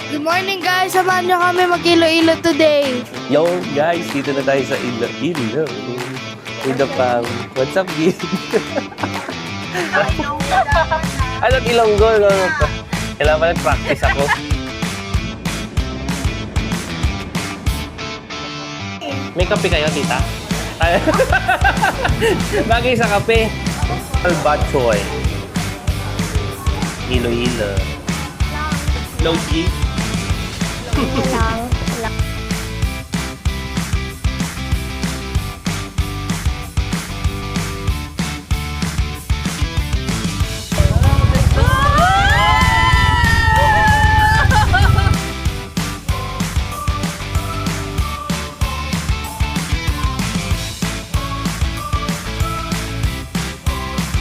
Good morning guys! Samahan nyo kami mag-ilo-ilo today. Yo guys, dito na tayo sa Ilo-Ilo. With the fam. What's up, Gid? Anong Ilonggo? Kailangan pa nag-practice ako. May kape kayo, tita? Bagay sa kape. Albachoy. Ilo-Ilo. Logi. Lang.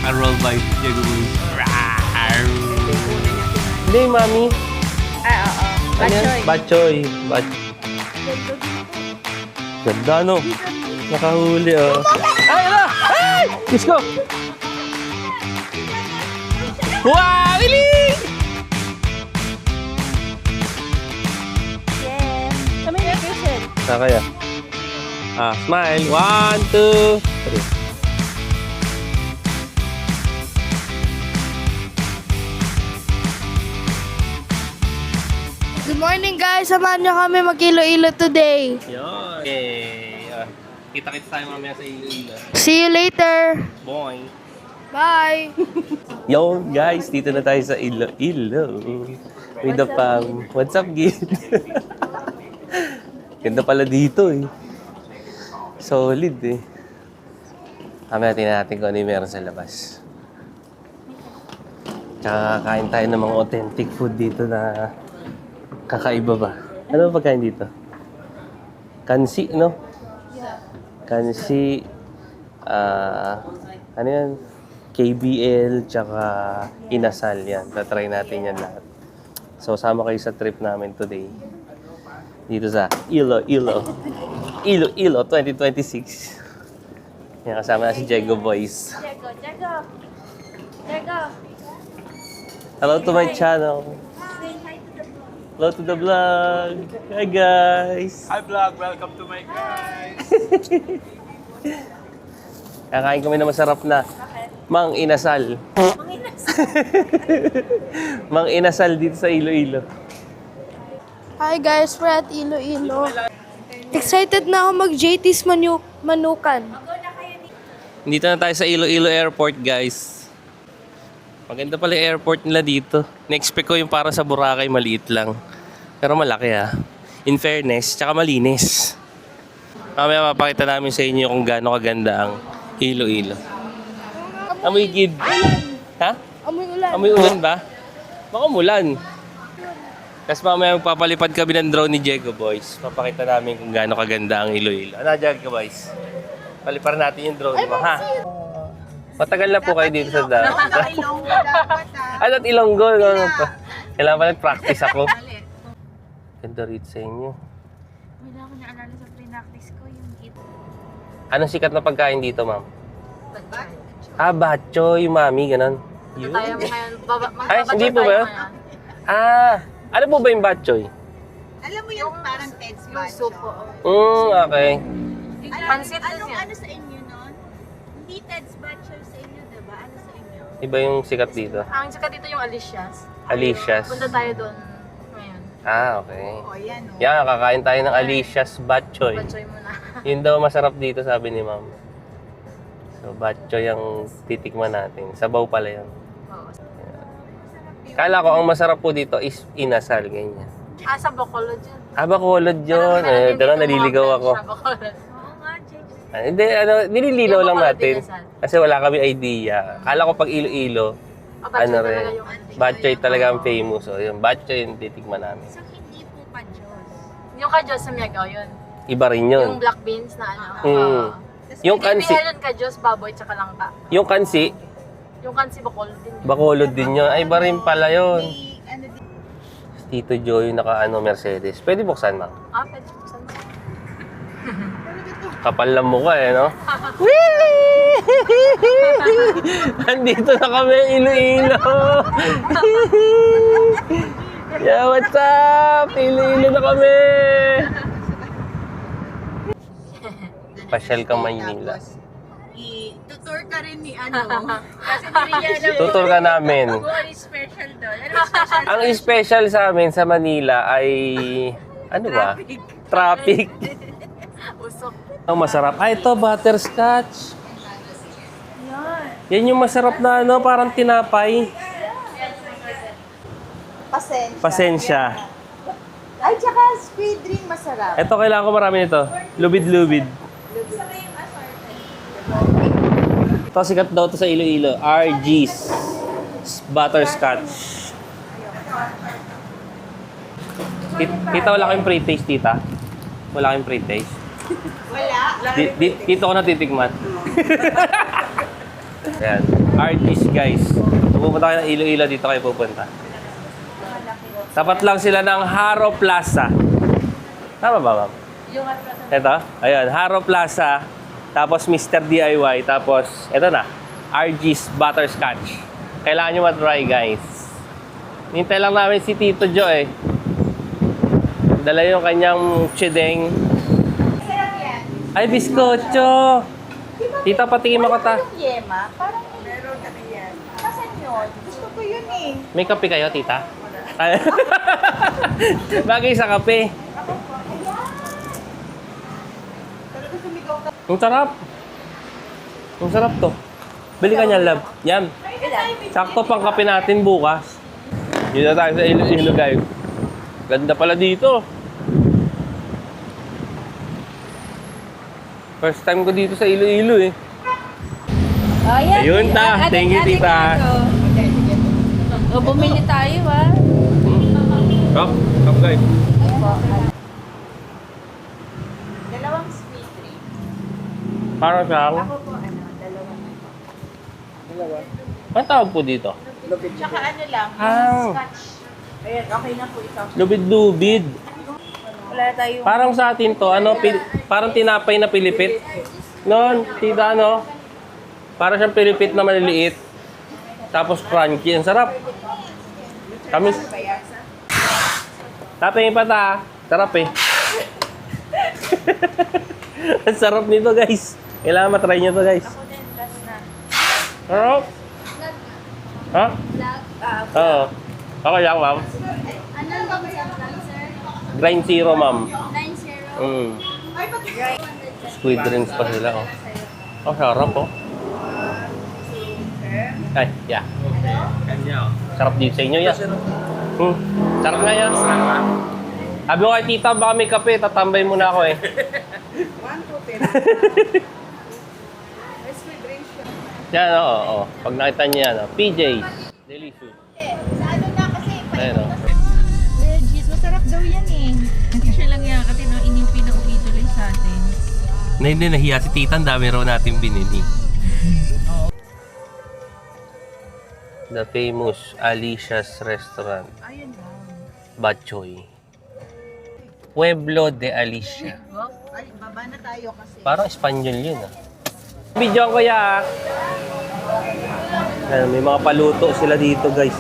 A roll by Diego Luis. Hindi, mami. Oo. Ano yan? Bachoy. Ganda, no? Nakahuli, oh. Ay, ala! Ay! Diyos ko! Wow! Iling! Yes. Kami na-visit. Saan kaya? Smile. 1, 2, 3. Good morning guys! Samahan nyo kami mag-ilo-ilo today. Yun. Okay. Kita-kita tayo mamaya sa Ilo-Ilo. See you later! Boy. Bye! Yo guys, dito na tayo sa Ilo-Ilo. With the fam. What's up, Gid? Ganda pala dito eh. Solid eh. Mamaya natin kung ano yung meron sa labas. Tsaka kain tayo ng mga authentic food dito na kakaiba ba? Ano ba pagkain dito? Kansi, no? Kansi, ano yan? KBL, tsaka inasal yan. Tatry natin yan lahat. So, sama kayo sa trip namin today. Dito sa Ilo-Ilo. Ilo-Ilo 2026. Yan, kasama na si Jego Boys. Jego! Hello to my channel. Hello to the vlog. Hi guys. Hi vlog, welcome to my guys. Kakain kami na masarap na Mang Inasal. Mang Inasal dito sa Ilo-Ilo. Hi guys! We're at Ilo-Ilo. Excited na ako mag-JT's Manukan. Dito na tayo sa Ilo-Ilo Airport, guys. Maganda pala yung airport nila dito. Na-expect ko yung para sa Boracay, maliit lang. Pero malaki In fairness, tsaka malinis. Mamaya mapakita namin sa inyo kung gaano kaganda ang Ilo-Ilo. Amoy Gid. Ha? Amoy ulan. Amoy ulan ba? Baka umulan. Tapos mamaya magpapalipad kami ng drone ni Jego Boys. Papakita namin kung gaano kaganda ang Ilo-Ilo. Ano, Jego Boys? Palipar natin yung drone mo, ha? Matagal na po kayo dito sa daan. At Ilonggo. Kailangan pa nag-practice ako. Ganda rito sa inyo. Wala ako naalala sa pre-practice ko yung ito. Anong sikat na pagkain dito, ma'am? Batchoy, mami, ganon. Yun. Tayo mo ngayon, Ay, hindi po ba yun? Ano po ba yung batchoy? Alam mo yung parang Ted's yung Batch? soup po. Okay. Pansit Anong yan. ano sa inyo nun? Hindi Ted's Batch sa inyo, diba? Ano sa inyo? Iba yung sikat dito. Ang saka dito yung Alicia's. Alicia's. Punta tayo doon ngayon. Okay. O, yan o. Yan, kakain tayo ng Alicia's Batchoy. Batchoy muna. Yun daw masarap dito, sabi ni ma'am. So, batchoy ang titikman natin. Sabaw pala yun. Oo. Kala ko ang masarap po dito is inasal, ganyan. Sa Bacolod yun. Bacolod yun. Dala, naliligaw ako. Sa Bacolod. Oo nga, Jake. Hindi, nilililaw Yung lang Bacolod natin. inasal. Kasi wala kami idea. Kala ko pag Ilo-Ilo, Batchoy ano talaga rin, yung batchoy talaga ang famous. So, yung batchoy yung titikman namin. So, hindi po pa Diyos. Yung ka Diyos sa Miagaw yun. Iba rin yun. Yung black beans na ano. Mm. Yung kansi, Meron ka Diyos, baboy, tsaka langka. yung kansi, Yung kansi Bacolod din. Bacolod din yun. Ay, iba rin pala yun. May ano din. Tito Joy, Mercedes. Pwede buksan, ma'am. Pwede buksan mo. Kapal lang mukha no? Andito na kami, Iloilo. Yeah, what's up? Iloilo na kami! Pasyal ka Maynila. Tutor ka rin ni ano. Kasi hindi niya alam Tutor ka namin. kung ano yung special doon. Ano yung special Ang special sa amin sa Manila ay... Ano ba? Traffic. usok? Ang masarap. Ah, ito, butterscotch. Yan yung masarap na ano, parang tinapay. Pasensya. Ay, tsaka squid ring masarap. Ito, kailangan ko marami nito. Lubid-lubid. Ito, sikat daw to sa Iloilo. RG's Butterscotch. Tita, wala kayong pre-taste, tita? Wala kayong pre-taste? Wala. Dito ko natitikman. Ayan. RG's, guys. Kung pupunta kayo ng Iloilo, dito kayo pupunta. Tapat lang sila ng Haro Plaza. Tama ba, ma'am? Ito? Ayan, Haro Plaza. Tapos Mr. DIY. Tapos, ito na. RG's Butterscotch. Kailangan nyo matry, guys. Hintay lang namin si Tito Jo eh. Dala yung kanyang chideng. Ay, biskotso! Tita, patingin mo ko ta. Yema, parang meron kami yan. Kasan yun? Gusto ko yun eh. May kape kayo, tita? Bagay sa kape. Ang sarap. Ang sarap to. Bili ka niyan, love. Yan. Sakto pang kape natin bukas. Yun na tayo sa Iloilo, guys. Ganda pala dito. First time ko dito sa Iloilo eh. Ayun ta. Thank you, tita. O, bumili tayo, ah. Come guys. Dalawang squid ring. Parang siyang. Ako po, dalawang. Ano tawag po dito? Tsaka ano lang, Ah. scotch. Ayan, okay na po ito. Lubid-lubid. Wala tayong... Parang sa atin to, ano, parang tinapay na pilipit. Noon, tita, ano? Parang siyang pilipit na maliliit. Tapos crunchy. Ang sarap. Kami... Tapos pa ta. Sarap eh. Ang sarap nito, guys. Kailangan matry nyo to, guys. Ako din, last na. Sarap. Ha? Oo. Okay lang, ma'am. Ano bang sir? Grind zero, ma'am. 9-0. Mm. Squid rings pa sila, oh. Oh, sarap, oh. Ay, yeah. Kanya. Sarap dito sa inyo, yeah. Sarap nga yan. Sabi ko kay tita, baka may kape, tatambay muna ako eh. Yan, oo. Pag nakita niyo yan, PJ's. Delicious. Sa ano na kasi, Ayan, oh. Legit, masarap daw yan eh. Hindi siya lang yan kasi no, inimpi na uwi tuloy sa atin. Hindi, nahiya si tita. Ang dami raw natin binili. The famous Alicia's Restaurant. ayun lang. Batchoy. Pueblo de Alicia. Ay, baba na tayo kasi. Parang Espanyol yun, ah. Video ko ya. Ayan, may mga paluto sila dito, guys.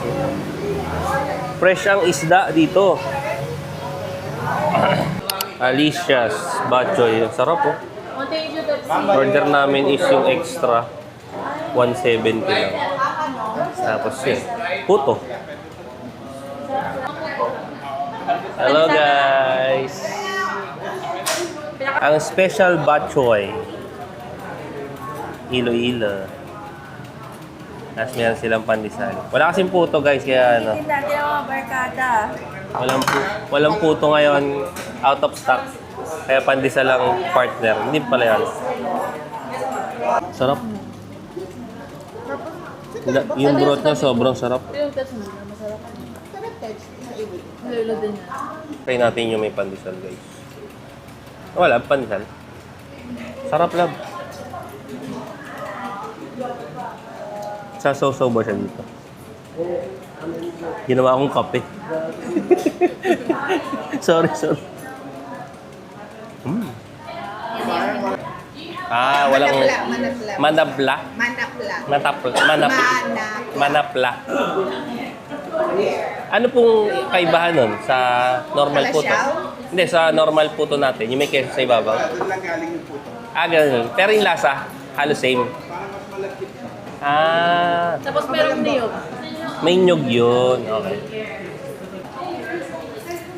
Fresh ang isda dito. Alicia's Batchoy. Ang sarap, oh. Order namin is yung extra. 170 lang. Tapos yun. Puto. Hello, guys. Ang special batchoy. Iloilo. Tapos meron silang pandesal. Wala kasing puto, guys, kaya ano. Hindi natin ang mga barkada. Walang puto ngayon. Out of stock. Kaya pandesal lang partner. Hindi pala yan. Sarap. Yung broth niya sobrang sarap. Try natin yung may pandesal, guys. Wala, pandesal. Sarap lang. Sasaw-saw ba siya dito? Ginawa akong kape. sorry. Ah, walang... Manapla. Manapla. Manapla. Ano pong kaibahan nun sa normal puto? Hindi, sa normal puto natin. Yung may queso sa ibabaw. Doon lang galing yung puto. Ganun. Pero yung lasa, halos same. Parang mas malagkit. Tapos merong niyog. May nyug yun. Okay.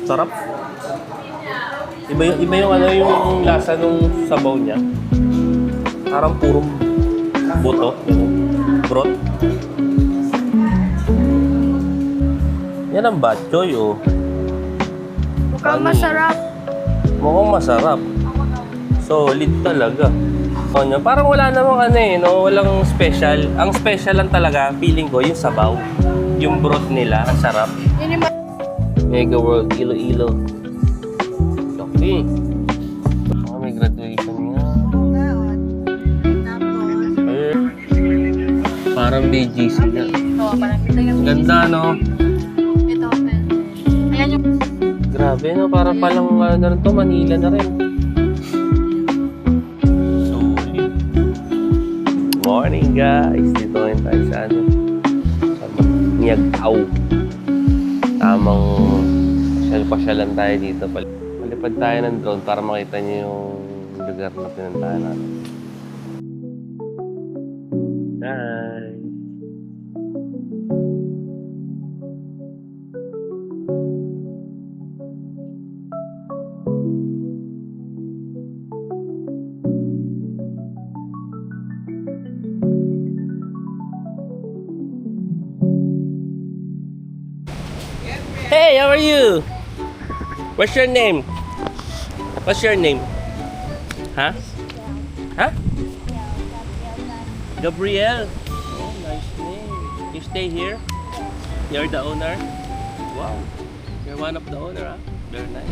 Sarap. Iba yung ano yung lasa nung sabaw niya. Parang puro buto. Broth. Yan ang bok choy, oh. Mukhang Ano? masarap. Mukhang masarap. Solid talaga. Parang wala namang ano eh, no? Walang special. Ang special lang talaga, feeling ko, yung sabaw. Yung broth nila, ang sarap. Yun yung Mega World Iloilo. Okay. May graduation nga. Eh, parang BGC na. Oo, parang ito yung Ang ganda, no? ito open. Ayan yung Grabe, no? Parang palang ano na rin to, Manila na rin. Solid. Morning, guys. Dito ngayon tayo sa ano? Sa Niagaw. Tamang pasyal-pasyalan tayo dito. Palipad tayo ng drone para makita niyo yung lugar na pinuntahan natin. Hi! Hey, how are you? What's your name? What's your name? Huh? Huh? Gabriel. Oh, nice name. You stay here? You're the owner? Wow. You're one of the owner, huh? Very nice.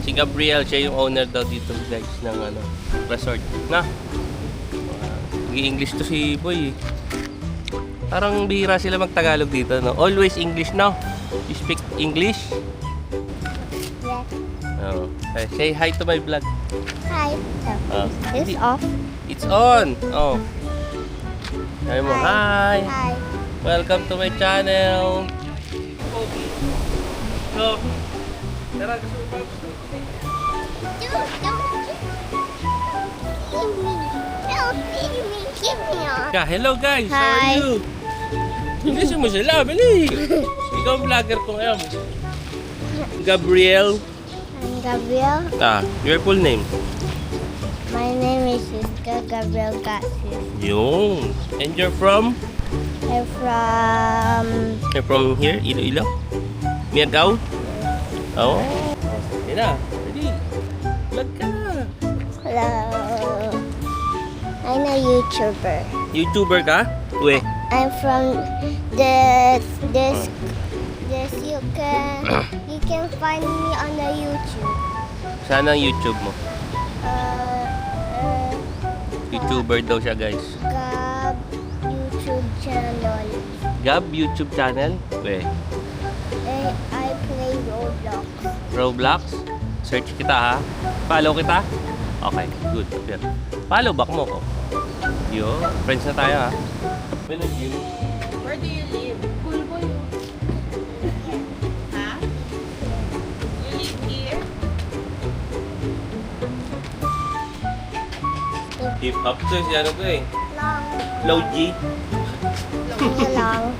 Si Gabriel, siya yung owner daw dito, guys, ng ano, resort. Na? Nag-i-English to si Boy. Parang bihira sila mag-Tagalog dito, no? Always English, no? You speak English? Yes. Oh. Say hi to my vlog. Hi. It's off. It's on. Oh. Sabi mo, hi. Hi. Welcome to my channel. So, tara, gusto mo ba? Hello guys, how are Hi. you? Bilisan mo sila, bili. Ikaw ang vlogger ko ngayon. Gabriel. I'm Gabriel. Your full name? My name is Siska Gabriel Cassius. Yung. And you're from? I'm from... You're from here, Iloilo? Miagaw? Oh. Yan na. Ready? Vlog ka na. Hello. I'm a YouTuber. YouTuber ka? Uwe. I'm from this you can find me on the YouTube. Saan ang YouTube mo? YouTuber daw siya, guys. Gab YouTube channel. Gab YouTube channel? Uwe. I play Roblox. Roblox? Search kita ha. Follow kita? Okay, good. Appear. Follow back mo ko. Yo, friends na tayo ha. where do you live? Cool boy. Ha? You live here? Hip hop to si ano ko eh. Long. Low G. Long.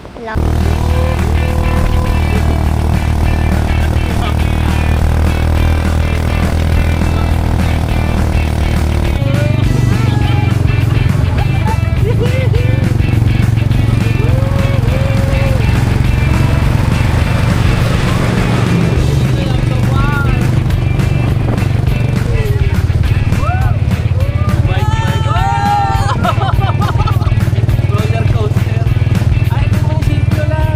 Roller coaster. Ay, ito munisipyo lang.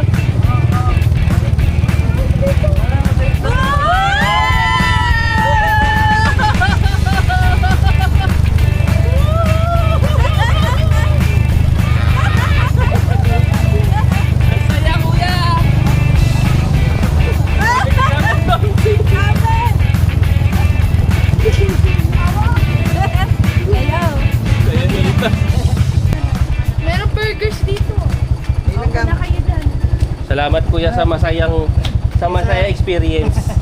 kuya sa Masaya experience.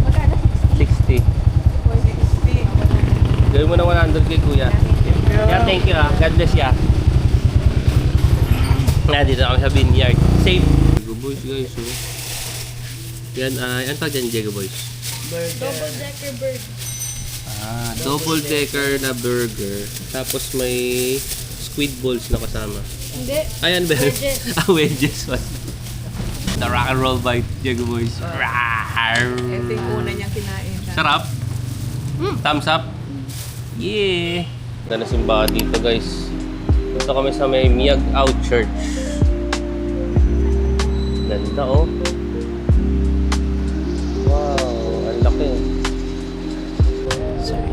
Magkano? 60. Gawin mo na 100 kay kuya. Yeah, thank you ah. God bless ya. Dito kami sa vineyard. Safe. Diego Boys guys, oh. Yan ay, ano tawag dyan, Diego Boys? Double-decker burger. Double decker na burger. Tapos may squid balls na kasama. Hindi. Ayan ba? Wedges. Wedges. The rock and roll bite, Diego Boys. Ito yung una niyang kinain. Sarap. Thumbs up. Yeah. Ganda simbahan dito guys. Dito kami sa may Miag Out Church. Ganda oh. Wow, ang laki. Sorry.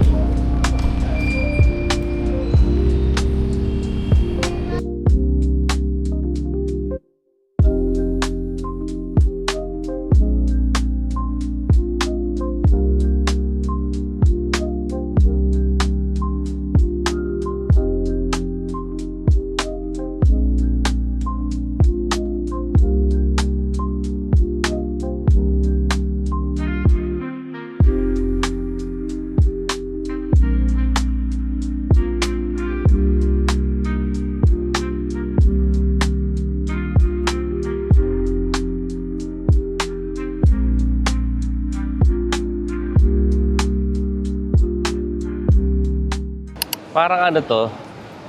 Parang ano to,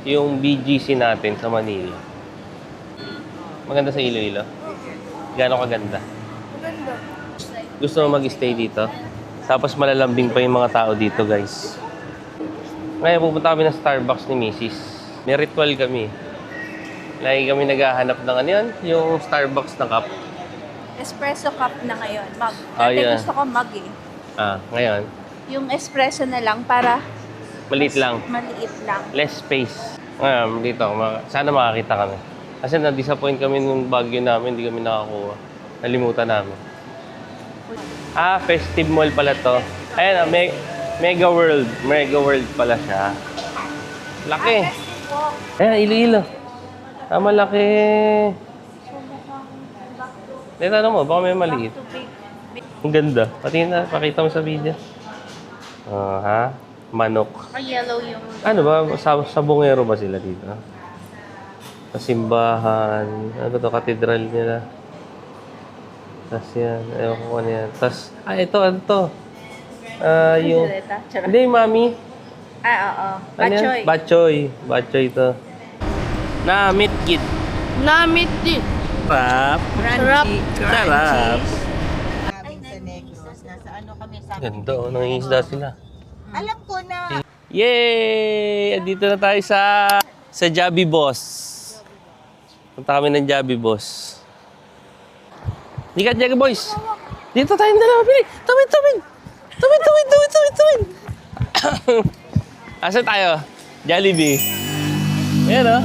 yung BGC natin sa Manila. Maganda sa Iloilo. Gaano kaganda? Maganda. Gusto mo mag-stay dito? Tapos malalambing pa yung mga tao dito, guys. Ngayon, pupunta kami ng Starbucks ni Mrs. May ritual kami. Lagi kami naghahanap ng ano yan, yung Starbucks na cup. Espresso cup na ngayon. Mug. Ah, Dati yeah. gusto ko mug eh. Ngayon, Yung espresso na lang para maliit lang. maliit lang. Less space. Ngayon, dito, sana makakita kami. Kasi na-disappoint kami nung Baguio namin, hindi kami nakakuha. Nalimutan namin. Festive Mall pala to. Ayan, Mega World. Mega World pala siya. Laki. Ayan, Iloilo. Malaki. Dito, ano mo, baka may maliit. Ang ganda. Pati na, pakita mo sa video. Manok. Yellow yung... Ano ba? Sabongero ba sila dito? Sa simbahan. Ano to? Katedral nila. Tapos yan. Ewan ko ano yan. Tapos, ito, ano to? Yung... Charot. Hindi, mami. Oo. Ano yan? Bachoy. Bachoy. Bachoy to. Na, meat kit. Namit din. Sarap. Sarap. Sarap. Sa Nexus, nasa ano kami sa... Ganda, oh. Nangingisda sila. Alam ko na... Yay! Andito na tayo sa Jollibee Boss. Punta kami ng Jollibee Boss. Di ka, Jollibee Boys. Dito tayong dalawa, Pili. Tuwid! Asan tayo? Jollibee. Ayan, oh.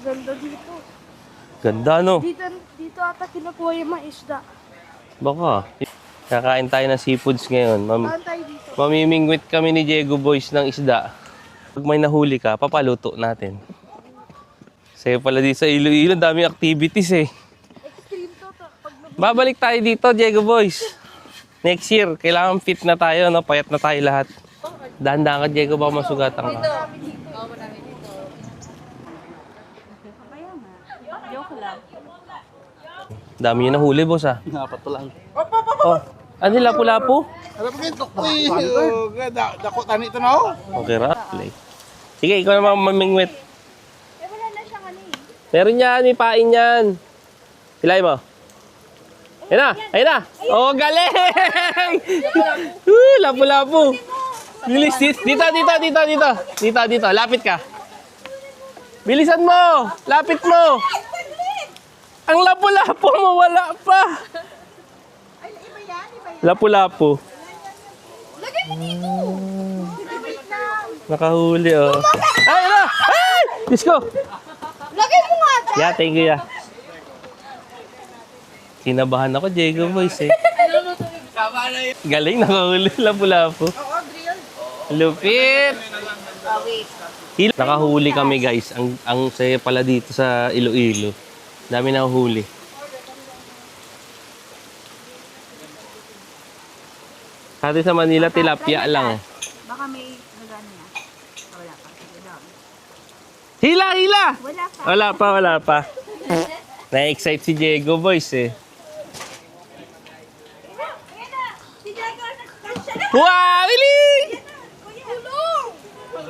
Ganda dito. Ganda, no? Dito ata kinukuha yung mga isda. Baka. Kakain tayo ng seafoods ngayon. Saan tayo dito? Mamimingwit kami ni Diego Boys ng isda. Pag may nahuli ka, papaluto natin. Sa'yo pala dito sa Iloilo, daming activities eh. Extreme to. Babalik tayo dito, Diego Boys. Next year, kailangan fit na tayo, no? Payat na tayo lahat. Dahan-dahan ka, Diego, baka masugatan ka. Joke lang. Dami yun nahuli, boss, ah. Dapat pa lang. Oh, ano lapu-lapu? Ano pa ito? Uy, dako tani ito na oh. Okay, play. Sige, ikaw naman mamingwit. Wala na siyang ano eh. Meron yan, may pain yan. Hilay mo. Ayun na, ayun na. Oh, galing! Lapu-lapu. Bilis, dito. Dito, lapit ka. Bilisan mo! Lapit mo! Ang lapu-lapu mo, wala pa. Lapu-lapu. Lagay mo dito. Wait lang. Nakahuli, oh. Ay, ano? Ay! Diyos ko! Lagay mo nga dyan. Yeah, thank you, yeah. Kinabahan ako, Diego Boys, eh. Galing, nakahuli, lapu-lapu. Lupit! Oh, wait. Nakahuli kami, guys. Ang saya pala dito sa Iloilo. Dami na huli. Dati sa Manila, tilapia lang. Baka may nagano na. Wala pa. Sige daw. Hila, hila! Wala pa. Wala pa. Na-excite si Diego, boys eh. Si Diego, nagkasya na. Wow, Ili!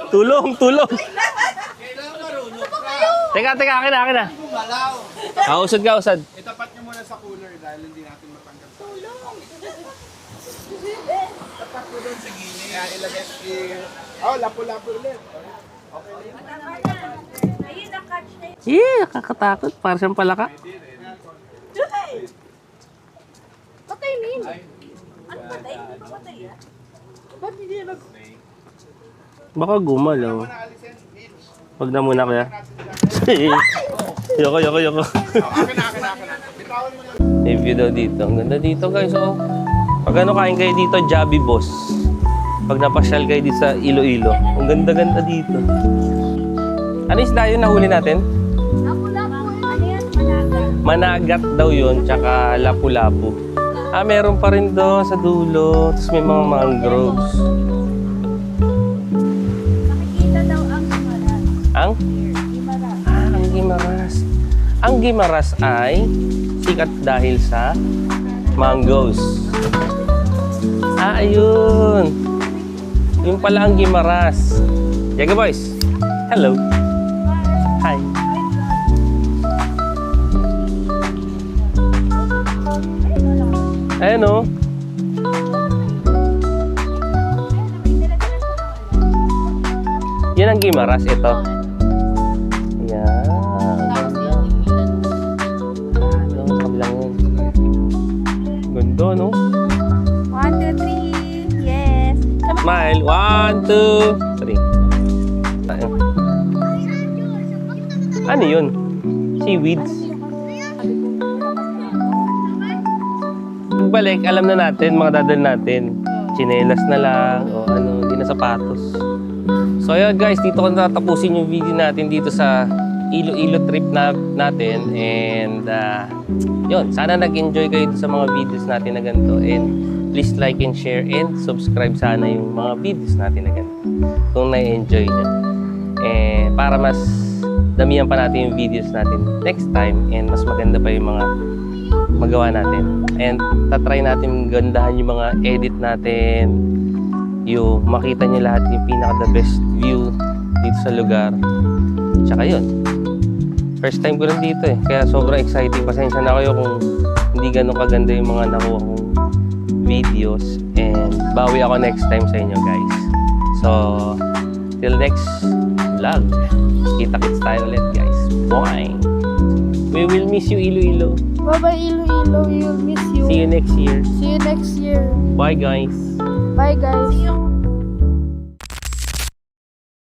Tulong! Teka, akin na. Usad ka. Itapat niyo muna sa cooler dahil hindi natin matanggal. Tapat mo doon sa gilid. Kaya ilagay lapu-lapu ulit. Ayun, na-catch na yun. Nakakatakot. Para siyang palaka. Patay na yun. Ano patay? Hindi pa patay ah. Ba't hindi nag... Baka gumalaw. Wag na muna kaya. Yoko. Akin na. Bitawan mo na. May view daw dito. Ang ganda dito guys. Oh. Pag ano kain kayo dito, Jabi Boss. Pag napasyal kayo dito sa Iloilo. Ang ganda-ganda dito. Ano isda yun nahuli natin? Lapu-lapu. Ano yan? Managa. Managat daw yun, tsaka lapu-lapu. Meron pa rin doon sa dulo. Tapos may mga mangroves. Nakikita daw ang Gimaras. Ang? Gimaras. Ang Gimaras. Ang Gimaras ay sikat dahil sa mangoes. Ayun. Yung pala ang Gimaras. Jaga boys. Hello. Hi. Ayan o. Yan ang Gimaras. Ito. Yan. Ano, kabilang yun. Ganda, no? 1, 2, 3. Yes. Smile. 1, 2, 3. Ayun. Ano yun? Seaweeds. Pagbalik, alam na natin, mga dadal natin. Chinelas na lang, o ano, hindi na sapatos. So ayun guys, dito ko natatapusin yung video natin dito sa Iloilo trip natin. And yun, sana nag-enjoy kayo sa mga videos natin na ganito. And please like and share and subscribe sana yung mga videos natin na ganito. Kung na-enjoy nyo. Para mas damihan pa natin yung videos natin next time. And mas maganda pa yung mga magawa natin. And tatry natin gandahan yung mga edit natin. Yung makita nyo lahat yung pinaka the best view dito sa lugar. Tsaka yun. First time ko rin dito eh. Kaya sobrang exciting. Pasensya na kayo kung hindi ganun kaganda yung mga nakuha kong videos. And bawi ako next time sa inyo guys. So, till next vlog. Kita-kits tayo ulit guys. Bye! We will miss you Iloilo. Bye-bye, Iloilo. We'll miss you. See you next year. See you next year. Bye guys. Bye, guys. Yung